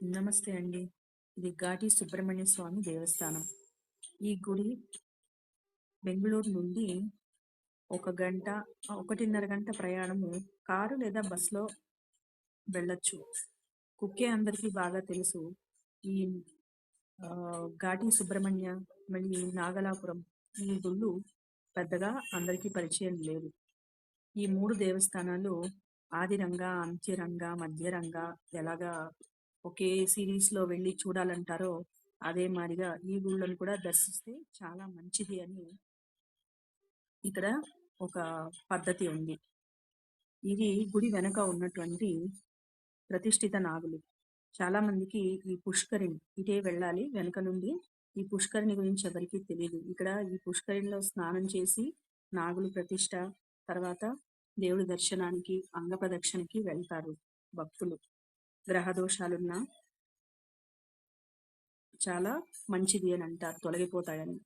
నమస్తే అండి. ఇది ఘాటి సుబ్రహ్మణ్య స్వామి దేవస్థానం. ఈ గుడి బెంగుళూరు నుండి ఒక గంట, 1:30 గంట ప్రయాణము కారు లేదా బస్సులో వెళ్ళొచ్చు. కుక్కే అందరికీ బాగా తెలుసు. ఈ ఘాటి సుబ్రహ్మణ్య, మళ్ళీ నాగలాపురం ఈ గుళ్ళు పెద్దగా అందరికీ పరిచయం లేదు. ఈ 3 దేవస్థానాలు ఆదిరంగా, అంత్యరంగా, మధ్యరంగా ఎలాగా ఒకే సిరీస్‌లో వెళ్ళి చూడాలంటారో, అదే మారిగా ఈ గుళ్ళను కూడా దర్శిస్తే చాలా మంచిది అని ఇక్కడ ఒక పద్ధతి ఉంది. ఇది గుడి వెనక ఉన్నటువంటి ప్రతిష్ఠిత నాగులు. చాలా మందికి ఈ పుష్కరిణి ఇటే వెళ్ళాలి వెనక నుండి. ఈ పుష్కరిణి గురించి ఎవరికీ తెలీదు. ఇక్కడ ఈ పుష్కరిణిలో స్నానం చేసి నాగులు ప్రతిష్ఠ, తర్వాత దేవుడి దర్శనానికి, అంగప్రదక్షిణకి వెళ్తారు భక్తులు. గ్రహ దోషాలున్నా చాలా మంచిది అని అంటారు, తొలగిపోతాయని.